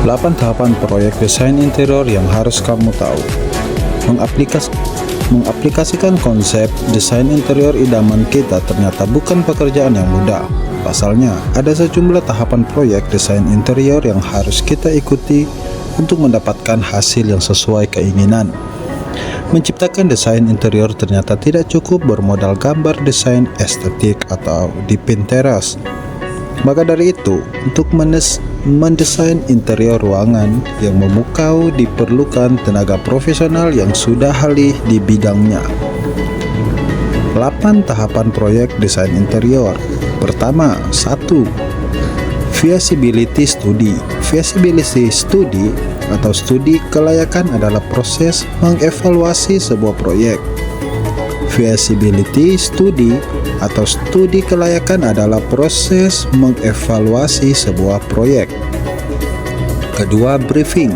Delapan tahapan proyek desain interior yang harus kamu tahu. Mengaplikasikan konsep desain interior idaman kita ternyata bukan pekerjaan yang mudah. Pasalnya, ada sejumlah tahapan proyek desain interior yang harus kita ikuti untuk mendapatkan hasil yang sesuai keinginan. Menciptakan desain interior ternyata tidak cukup bermodal gambar desain estetik atau di Pinterest. Maka dari itu, untuk mendesain interior ruangan yang memukau diperlukan tenaga profesional yang sudah ahli di bidangnya. 8 tahapan proyek desain interior. Pertama, 1. Feasibility Study. Feasibility Study atau studi kelayakan adalah proses mengevaluasi sebuah proyek. Feasibility Study atau studi kelayakan adalah proses mengevaluasi sebuah proyek. Kedua, briefing.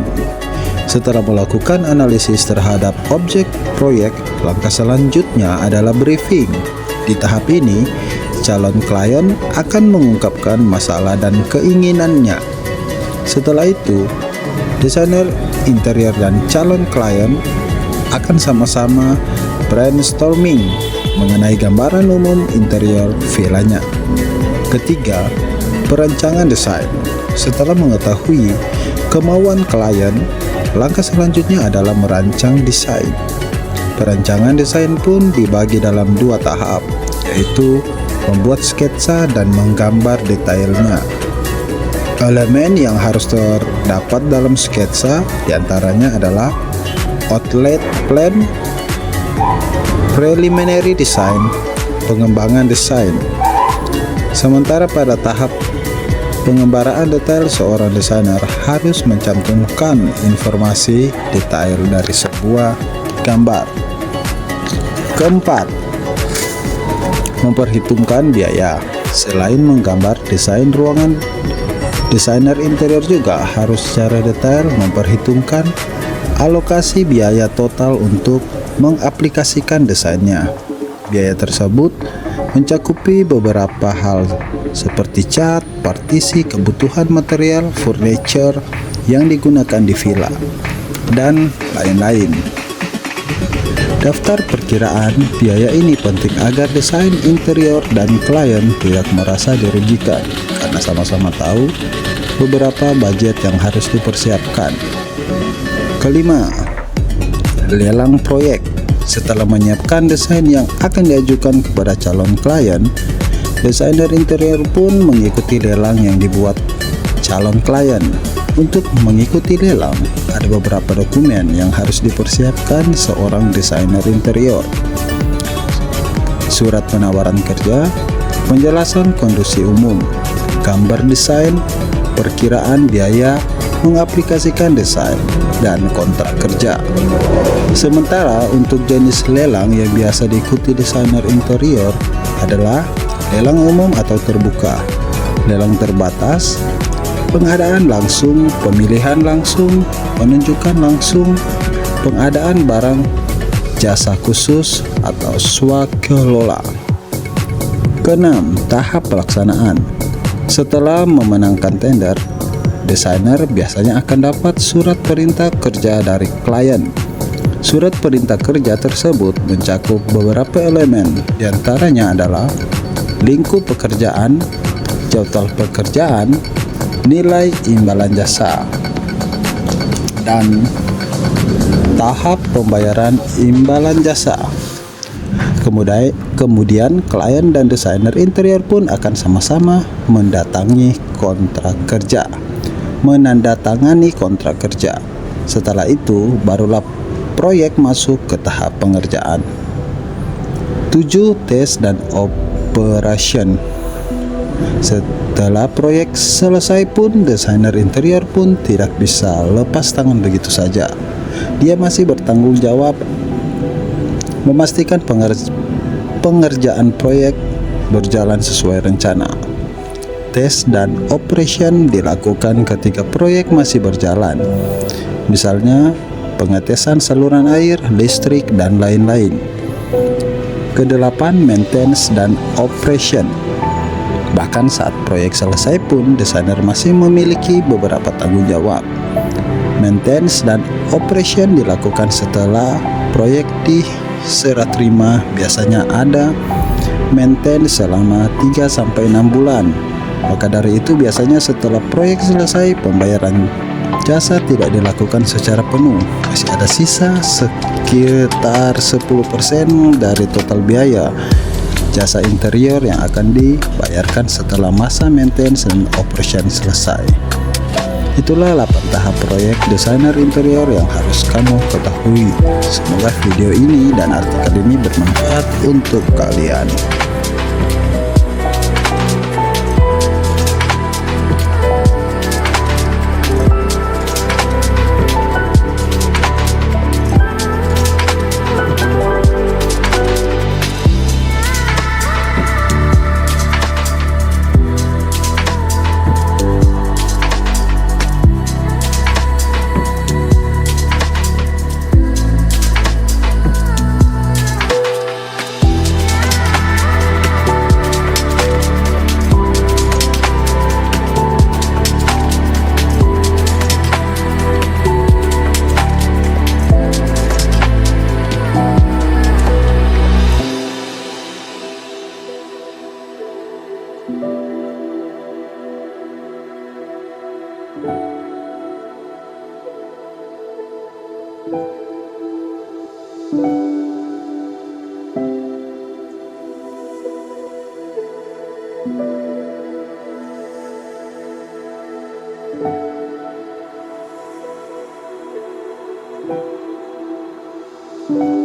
Setelah melakukan analisis terhadap objek proyek, langkah selanjutnya adalah briefing. Di tahap ini, calon klien akan mengungkapkan masalah dan keinginannya. Setelah itu, desainer interior dan calon klien akan sama-sama brainstorming mengenai gambaran umum interior villanya. Ketiga, perancangan desain. Setelah mengetahui kemauan klien, langkah selanjutnya adalah merancang desain. Perancangan desain pun dibagi dalam 2 tahap, yaitu membuat sketsa dan menggambar detailnya. Elemen yang harus terdapat dalam sketsa diantaranya adalah outline plan, preliminary design, pengembangan desain. Sementara pada tahap pengembaraan detail, seorang desainer harus mencantumkan informasi detail dari sebuah gambar. Keempat, memperhitungkan biaya. Selain menggambar desain ruangan, desainer interior juga harus secara detail memperhitungkan alokasi biaya total untuk mengaplikasikan desainnya. Biaya tersebut mencakupi beberapa hal seperti cat, partisi, kebutuhan material, furniture yang digunakan di villa, dan lain-lain. Daftar perkiraan biaya ini penting agar desain interior dan klien tidak merasa dirugikan, karena sama-sama tahu beberapa budget yang harus dipersiapkan. Kelima, lelang proyek. Setelah menyiapkan desain yang akan diajukan kepada calon klien, desainer interior pun mengikuti lelang yang dibuat calon klien. Untuk mengikuti lelang, ada beberapa dokumen yang harus dipersiapkan seorang desainer interior. Surat penawaran kerja, penjelasan kondisi umum, gambar desain, perkiraan biaya mengaplikasikan desain, dan kontrak kerja. Sementara untuk jenis lelang yang biasa diikuti desainer interior adalah lelang umum atau terbuka, lelang terbatas, pengadaan langsung, pemilihan langsung, penunjukan langsung, pengadaan barang jasa khusus atau swakelola. Keenam, tahap pelaksanaan. Setelah memenangkan tender, desainer biasanya akan dapat surat perintah kerja dari klien. Surat perintah kerja tersebut mencakup beberapa elemen, diantaranya adalah lingkup pekerjaan, jadwal pekerjaan, nilai imbalan jasa, dan tahap pembayaran imbalan jasa. Kemudian klien dan desainer interior pun akan sama-sama mendatangi kontrak kerja, menandatangani kontrak kerja. Setelah itu barulah proyek masuk ke tahap pengerjaan. 7. Tes dan operation. Setelah proyek selesai pun, desainer interior pun tidak bisa lepas tangan begitu saja. Dia masih bertanggung jawab memastikan pengerjaan proyek berjalan sesuai rencana. Tes dan operation dilakukan ketika proyek masih berjalan, misalnya pengetesan saluran air, listrik, dan lain-lain. Kedelapan, maintenance dan operation. Bahkan saat proyek selesai pun, desainer masih memiliki beberapa tanggung jawab. Maintenance dan operation dilakukan setelah proyek diserah terima. Biasanya ada maintenance selama 3-6 bulan. Maka dari itu biasanya setelah proyek selesai, pembayaran jasa tidak dilakukan secara penuh. Masih ada sisa sekitar 10% dari total biaya jasa interior yang akan dibayarkan setelah masa maintenance dan operation selesai. Itulah 8 tahap proyek desainer interior yang harus kamu ketahui. Semoga video ini dan artikel ini bermanfaat untuk kalian. Thank you.